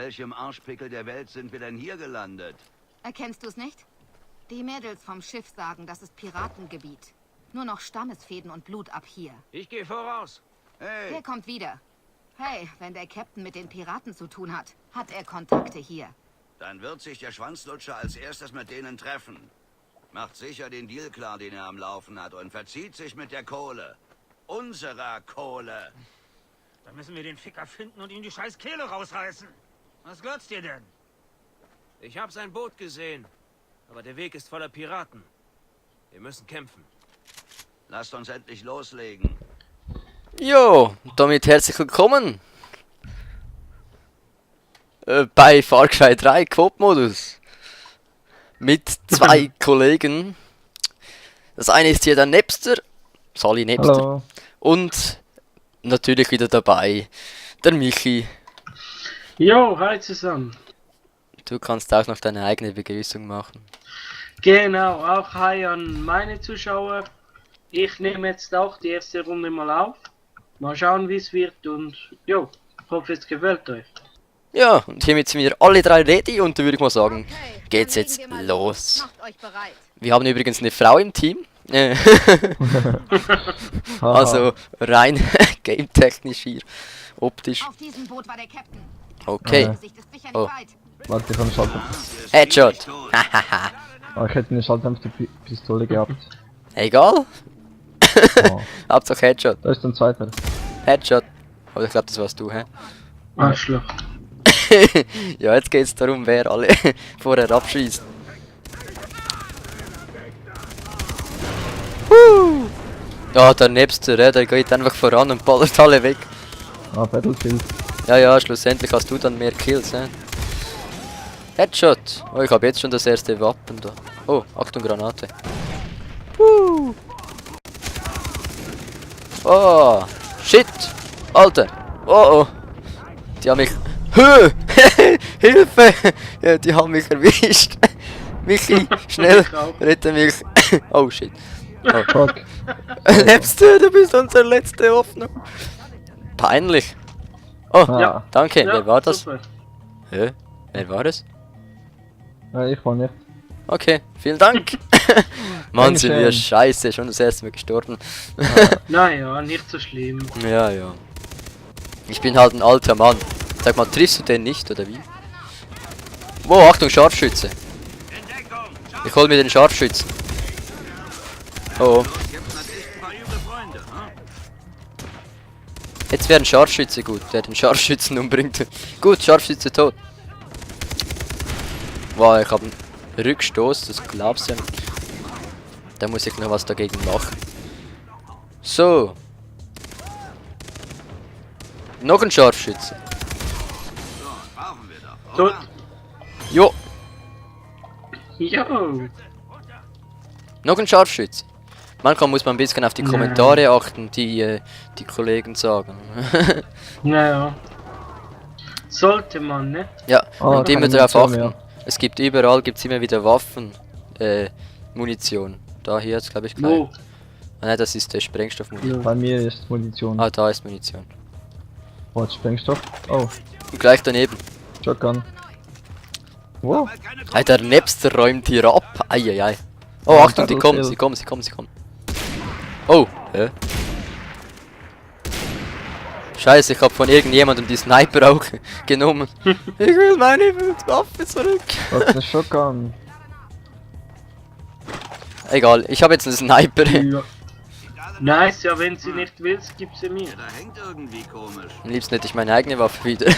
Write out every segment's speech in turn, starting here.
welchem Arschpickel der Welt sind wir denn hier gelandet? Erkennst du es nicht? Die Mädels vom Schiff sagen, das ist Piratengebiet. Nur noch Stammesfäden und Blut ab hier. Ich gehe voraus. Hey, Der kommt wieder. Hey, wenn der Captain mit den Piraten zu tun hat, hat er Kontakte hier. dann wird sich der Schwanzlutscher als erstes mit denen treffen. Macht sicher den Deal klar, den er am Laufen hat, und verzieht sich mit der Kohle. Unserer Kohle. Dann müssen wir den Ficker finden und ihm die scheiß Kehle rausreißen. Was glotzt ihr denn? Ich habe sein Boot gesehen, aber der Weg ist voller Piraten. Wir müssen kämpfen. Lasst uns endlich loslegen. Jo, damit herzlich willkommen bei Far Cry 3 Coop-Modus mit zwei Kollegen. Das eine ist hier der Napster, Sally Napster, Hallo. und natürlich wieder dabei der Michi. Jo, hi zusammen. Du kannst auch noch deine eigene Begrüßung machen. Genau, auch hi an meine Zuschauer. Ich nehme jetzt auch die erste Runde mal auf. Mal schauen, wie es wird und jo, hoffe es gefällt euch. Ja, und hiermit sind wir alle drei ready und da würde ich mal sagen, Okay, geht's dann jetzt legen wir mal los. Macht euch bereit. Wir haben übrigens eine Frau im Team. Haha. Also rein game-technisch hier, optisch. Auf diesem Boot war der Captain. Okay. Gesicht ist sicher nicht Oh. weit. Warte, ich habe einen Schalldämpfer. Headshot. Oh, ich hätte eine Schalldämpfer-Pistole gehabt. Egal. Oh. Hauptsache Headshot. Da ist ein zweiter. Headshot. Aber ich glaube, das warst du, hä? Arschloch. Ja, jetzt geht's darum, wer alle vorher abschießt. Ja, der Napster, der geht einfach voran und ballert alle weg. Ah, Battlefield. Ja, ja, schlussendlich hast du dann mehr Kills, hä? Headshot. Oh, ich habe jetzt schon das erste Wappen da. Oh, Achtung, Granate. Oh, shit. Alter. Oh, oh. Die haben mich... Hö! Hilfe! Ja, die haben mich erwischt. Michi, schnell, Ich auch. rette mich. Oh, shit. Oh. Fuck. Lebst du bist unsere letzte Hoffnung. Peinlich. Oh, Ja. danke. Ja, Wer war das? Super. Hä? Wer war das? Ja, ich war nicht. Okay, vielen Dank. Mann, sind wir Dankeschön. scheiße, schon das erste Mal gestorben. Naja, nicht so schlimm. Ja, ja. Ich bin halt ein alter Mann. Sag mal, triffst du den nicht, oder wie? Wow, Achtung, Scharfschütze. Ich hol mir den Scharfschützen. Oh, Captain hat echt ein paar üble Freunde, hm? jetzt wäre ein Scharfschütze gut, der den Scharfschützen umbringt. Gut, Scharfschütze tot. Wow, ich habe einen Rückstoß, das glaubst du ja nicht. Da muss ich noch was dagegen machen. So. Noch ein Scharfschütze. So, brauchen wir doch, Tot. oder? Jo, Jo. noch ein Scharfschütze. Manchmal muss man ein bisschen auf die Kommentare achten, die die Kollegen sagen. Naja. Sollte man, ne? Ja, Oh, und immer keine darauf Munition achten. Es gibt überall gibt's immer wieder Waffen, Munition. Da hier ist glaube ich kein. Wo? Ah, nein, das ist der Sprengstoffmunition. Bei mir ist Munition. Ah, da ist Munition. Oh, Sprengstoff. Oh, Und gleich daneben. Shotgun. Wo? Hey, der Napster räumt hier ab. Eieiei. Oh, Ja, Achtung, die kommen, Battlefield. sie kommen, sie kommen, sie kommen. Oh, hä? Scheiße, ich hab von irgendjemandem die Sniper auch genommen. Ich will meine Waffe zurück. Was ist eine Shotgun? Egal, ich habe jetzt einen Sniper. Ja. Nice, ja, wenn sie nicht willst, gib sie mir. Ja, da hängt irgendwie komisch. Am liebsten hätte ich meine eigene Waffe wieder.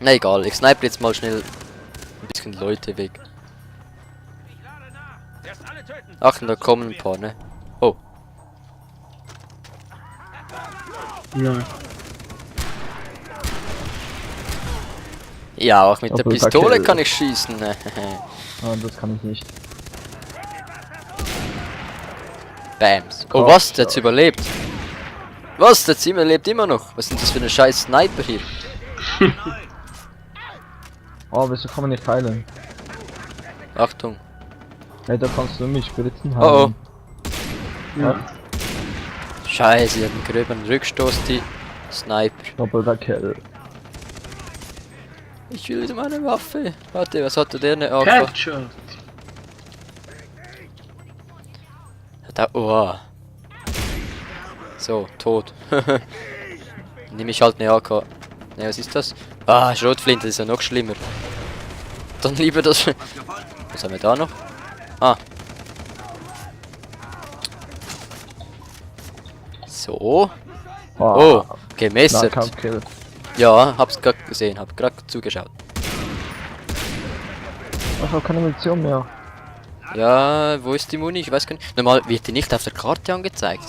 Na egal, ich snipe jetzt mal schnell ein bisschen Leute weg. Erst alle töten. Ach, da kommen ein paar, ne? Oh, Ja. ja, auch mit der Doppelter Pistole Kill. kann ich schießen. Ah, das kann ich nicht. Bams. Oh, was? Der hat's überlebt. Was? Der Zimmer lebt immer noch. Was sind das für eine scheiß Sniper hier? Oh, wieso kann man nicht heilen? Achtung. Hey, da kannst du mich spritzen Oh, oh. heilen. Ja. Scheiße, die hat einen gröberen Rückstoß, die Sniper. Doppelter Kill. Ich will wieder meine Waffe. Warte, was hatte der eine AK? Headshot. Da, oh. So, tot. Nehme ich halt eine AK. Ne, was ist das? Ah, Schrotflinte, das ist ja noch schlimmer. Dann lieber das. Was haben wir da noch? Ah. So. Oh, gemessert. Nahkampfkill. Ja, hab's gerade gesehen, hab gerade zugeschaut. Ich hab keine Munition mehr. Ja, wo ist die Muni? Ich weiß gar nicht. Normal wird die nicht auf der Karte angezeigt.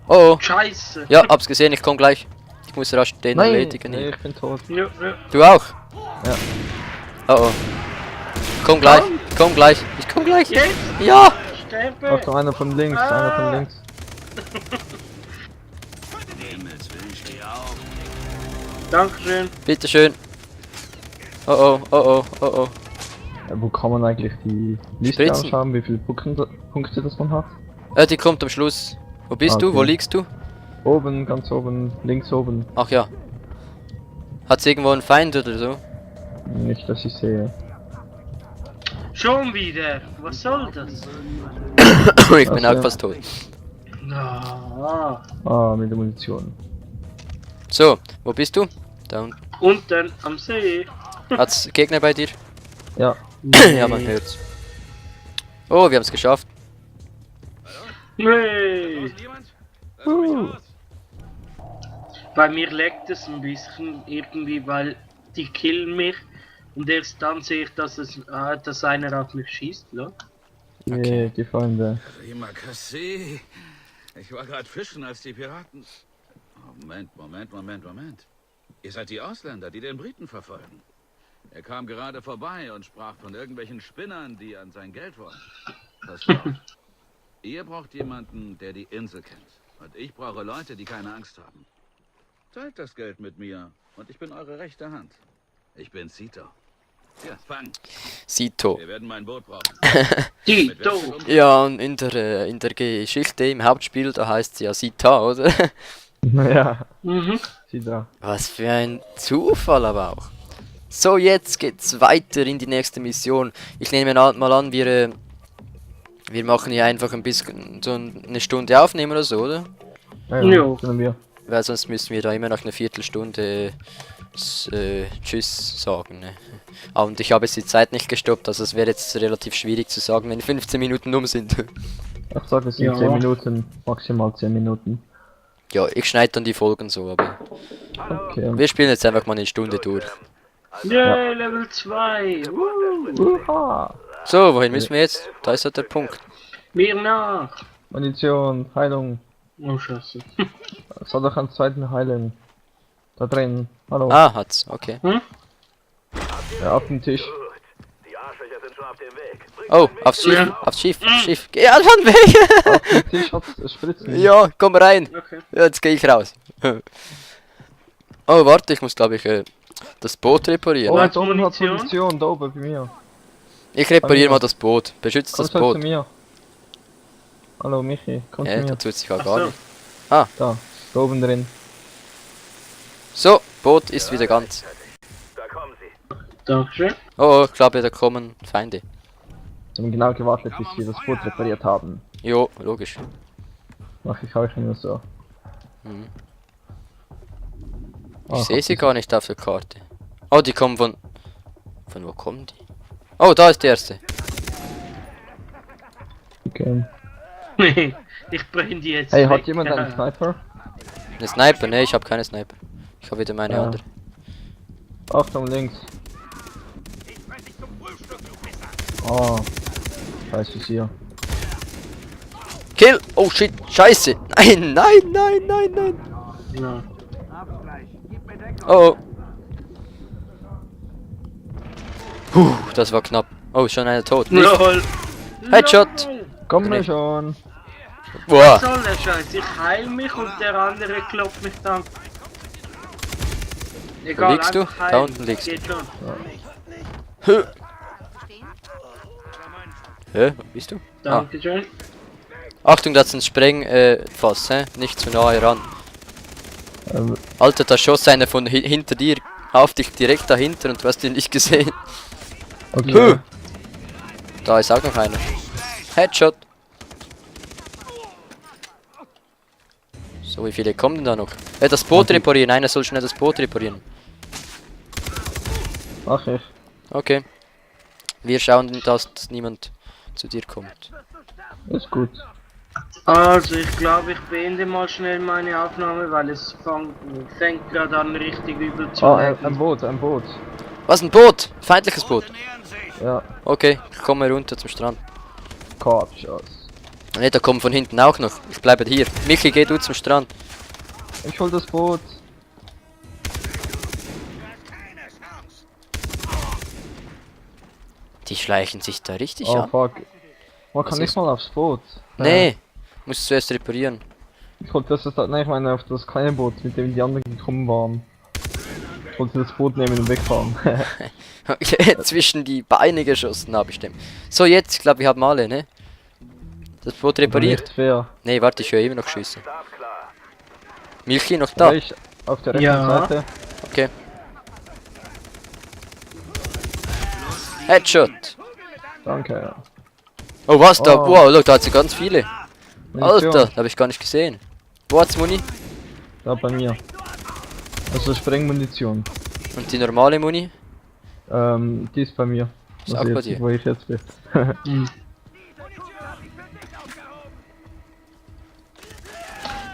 Oh, Scheiße. ja, hab's gesehen, ich komm gleich. Ich muss rasch den Nein, erledigen nee, hier. ich bin tot. Ja, ja. Du auch? Ja. Oh oh. Komm gleich, komm gleich, ich komm gleich. Jetzt Ja! sterbe. Achtung, einer von links, einer von links. Himmels Willen, steh auf. Dankeschön. Bitteschön. Oh oh, oh oh, oh oh. Ja, wo kann man eigentlich die Liste Spritzen. anschauen, wie viele Punkte das man hat? Die kommt am Schluss. Wo bist du? Okay. Wo liegst du? Oben, ganz oben, links oben. Ach ja. Hat's irgendwo einen Feind oder so? Nicht, dass ich sehe. Schon wieder. Was soll das? Ich bin Also. auch fast tot. Ah. Ah, mit der Munition. So, wo bist du? Da unten. Unten am See. Hat's Gegner bei dir? Ja. Ja, man hört's. Oh, wir haben's geschafft. Nee. Jemand? Uh. Bei mir leckt es ein bisschen irgendwie, weil die killen mich und erst dann sehe ich, dass einer auf mich schießt. Ja? Okay. Die Freunde. Prima Cassé. Ich war gerade fischen, als die Piraten... Moment. Ihr seid die Ausländer, die den Briten verfolgen. Er kam gerade vorbei und sprach von irgendwelchen Spinnern, die an sein Geld wollen. Passt auf. Ihr braucht jemanden, der die Insel kennt. Und ich brauche Leute, die keine Angst haben. Teilt das Geld mit mir und ich bin eure rechte Hand. Ich bin Sito. Ja, fang. Sito. Wir werden mein Boot brauchen. Tito. Ja, und in der Geschichte im Hauptspiel, da heißt sie ja Sita, oder? Ja, Mhm. sieh da. Was für ein Zufall aber auch. So, jetzt geht's weiter in die nächste Mission. Ich nehme mal an, wir machen hier einfach ein bisschen so eine Stunde aufnehmen oder so, oder? Ja, Jo. können wir. Weil sonst müssen wir da immer nach einer Viertelstunde Tschüss sagen. Ne? Und ich habe jetzt die Zeit nicht gestoppt, also es wäre jetzt relativ schwierig zu sagen, wenn 15 Minuten um sind. Ich sage, es sind Ja. 10 Minuten, maximal 10 Minuten. Ja, ich schneide dann die Folgen so, aber Okay. wir spielen jetzt einfach mal eine Stunde durch. Yay, Level 2. Uha! So, wohin müssen wir jetzt? Da ist halt der Punkt. Mir nach. Munition, Heilung. Oh, Scheiße. Es hat doch einen zweiten Heilen. Da drin. Hallo. Ah, hat's, okay. Ja, auf dem Tisch. Oh, aufs Schiff, Ja. aufs Schiff, aufs Schiff. Geh an den Weg! Auf dem Tisch hat es Spritzen. Ja, komm rein. Okay. Ja, jetzt gehe ich raus. Oh, warte, ich muss glaube ich das Boot reparieren. Oh, ne? da oben hat Munition? Munition, da oben bei mir. Ich repariere mal das Boot. Beschützt das Komm schnell zu Boot. mir. Hallo Michi, komm zu Ja, da mir. tut sich auch Ach gar so. nicht. Da oben drin. So, Boot ist wieder ganz. Dankeschön. Oh, ich glaube, da kommen Feinde. Wir haben genau gewartet, bis wir das Boot repariert haben. Jo, logisch. Mach ich euch nur so. Mhm. Ah, Ich sehe sie gar nicht auf der Karte. Oh, die kommen von... Von wo kommen die? Oh, da ist der erste. Okay. Ich brenne die jetzt. Hey, weg. hat jemand einen Sniper? Eine Sniper? Ne, ich habe keine Sniper. Ich habe wieder meine Ja. andere. Achtung, links. Oh. Scheiße, ist hier. Kill! Oh shit, scheiße! Nein, nein, nein, nein, nein! Ja. Oh! Das war knapp. Oh, schon einer tot. Nicht. Lol. Headshot. Lol. Komm Nee. mir schon. Boah! Was soll der Scheiß? Ich heil mich und der andere klopft mich dann. Egal, liegst du? einfach heilen. Da unten liegst du. Geht schon. Hä? Hä? Wo bist du? Ah. Dankeschön. Achtung, das ist ein Sprengfass, hä? Nicht zu nahe ran. Ähm, Alter, da schoss einer von hinter dir auf dich direkt dahinter und du hast ihn nicht gesehen. Okay. Da ist auch noch einer. Headshot. So, wie viele kommen denn da noch? Das Boot reparieren. Einer soll schnell das Boot reparieren. Mach ich. Okay. Wir schauen, dass niemand zu dir kommt. Ist gut. Also ich glaube, ich beende mal schnell meine Aufnahme, weil es fängt gerade an richtig übel zu Ah, werden. ein Boot, ein Boot. Was, ein Boot? Feindliches Boot? Ja, Okay, ich komme runter zum Strand. Korbschuss. Ne, da kommen von hinten auch noch. Ich bleibe hier. Michi, geh du zum Strand. Ich hol das Boot. Die schleichen sich da richtig Oh an. fuck. Man Was kann nicht ist? mal aufs Boot. Nee, musst zuerst reparieren. Ich wollte das ist, nein, ich meine auf das kleine Boot, mit dem die anderen gekommen waren. Ich wollte das Boot nehmen und wegfahren. Okay, zwischen die Beine geschossen habe ich dem. So, jetzt, ich glaube, wir haben alle, ne? Das Boot repariert. Nicht fair. Nee, warte, ich höre immer noch Schüsse. Milchi noch da? Ich auf der rechten Ja. Seite. Okay. Headshot. Danke, ja. Oh, was da? Oh. Wow, look, da hat sie ganz viele. Munition. Alter, da habe ich gar nicht gesehen. Wo hat's Muni? Da bei mir. Also Sprengmunition. Und die normale Muni? Die ist bei mir. Ist Also auch bei jetzt, dir. wo ich jetzt bin.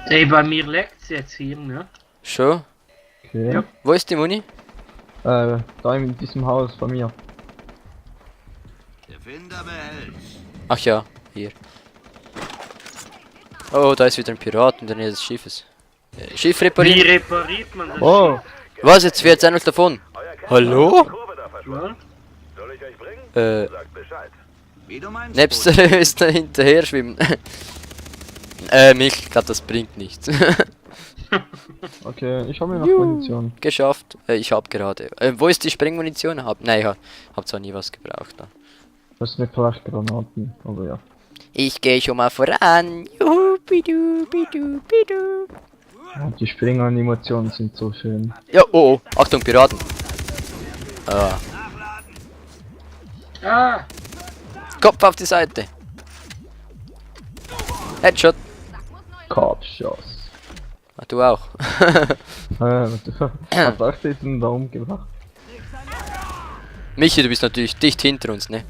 Ey, bei mir leckt's jetzt hier, ne? Schon? Okay. Ja. Wo ist die Muni? Da in diesem Haus bei mir. Der Finder behält. Ach ja, hier. Oh, da ist wieder ein Pirat in der Nähe des Schiffes. Schiff Wie reparieren. repariert man das? Oh! Was, jetzt fährt einer davon? Hallo? Ja? Wie du meinst. Napster ist da hinterher schwimmen. Mich, ich glaube, das bringt nichts. Okay, ich habe mir noch Munition. Geschafft. Ich hab gerade. Wo ist die Sprengmunition? Nein, ich hab zwar nie was gebraucht. Da. Das sind vielleicht Granaten, aber ja. Ich gehe schon mal voran. Juhu, bidu, bidu, bidu. Ja, die Springanimationen sind so schön. Ja, oh, oh, Achtung, Piraten. Ah, Ah, Kopf auf die Seite. Headshot. Korbschuss. Ah, du auch. Was auch diesen da umgebracht? Michi, du bist natürlich dicht hinter uns, ne?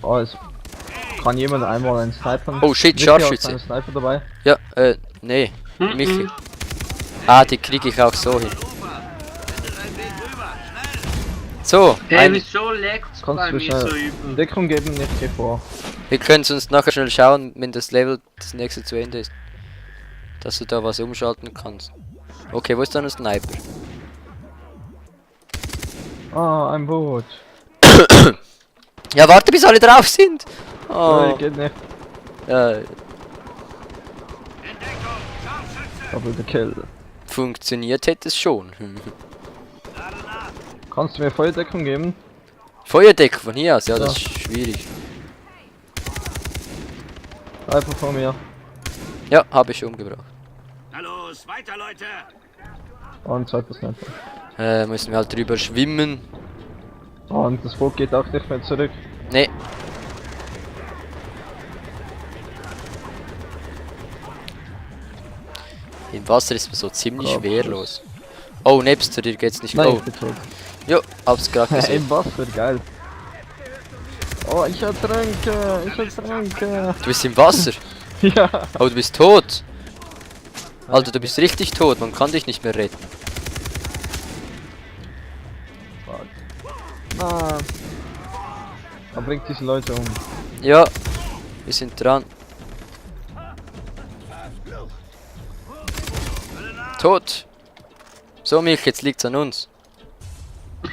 Oh, es kann jemand einmal einen Sniper. Oh shit, Michi hat Scharfschütze. einen Sniper dabei. Ja, nee. Michi. Ah, die kriege ich auch so hin. So, ey, wieso leckt's Kannst bei du mir so schnell übel? Deckung geben, ich geh vor. wir können uns nachher schnell schauen, wenn das Level das nächste zu Ende ist. Dass du da was umschalten kannst. Okay, wo ist dann ein Sniper? Ah, ein Boot. Ja, warte, bis alle drauf sind. Oh, Nein, geht nicht. Double the kill. funktioniert hätte es schon. Kannst du mir Feuerdeckung geben? Feuerdeck von hier aus, ja, das ist schwierig. Einfach von mir. Ja, habe ich umgebracht. Na los, weiter, Leute. Und zweiter Sniper. Müssen wir halt drüber schwimmen. Und das Boot geht auch nicht mehr zurück. Nee. Im Wasser ist man so ziemlich Ja, schwerlos. Oh, Napster, dir geht's nicht Nein, gut. ich bin tot. Jo, hab's gerade gesehen. Im Wasser, geil. Oh, ich ertrinke. Du bist im Wasser. Ja. Oh, du bist tot. Alter, du bist richtig tot. Man kann dich nicht mehr retten. Ah. Er bringt diese Leute um. Ja, wir sind dran. Tot. So, Milch, jetzt liegt's an uns.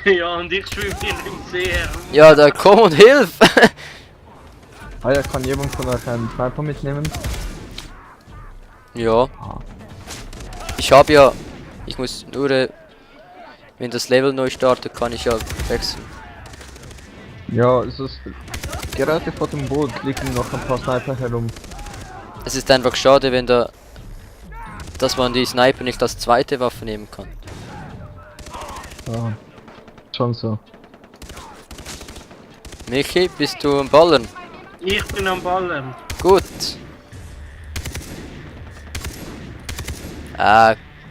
Ja, und ich schwimme hier im See herum. Ja, da komm und hilf. Ah ja, kann jemand von euch einen Sniper mitnehmen? Ja. Ich habe ja... Ich muss nur... wenn das Level neu startet, kann ich ja wechseln. Ja, es ist... Gerade vor dem Boot liegen noch ein paar Sniper herum. Es ist einfach schade, wenn da... dass man die Sniper nicht als zweite Waffe nehmen kann. Ja. Schon so. Michi, bist du am Ballern? Ich bin am Ballen. Gut.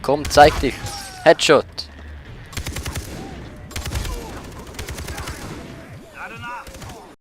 Komm, zeig dich. Headshot.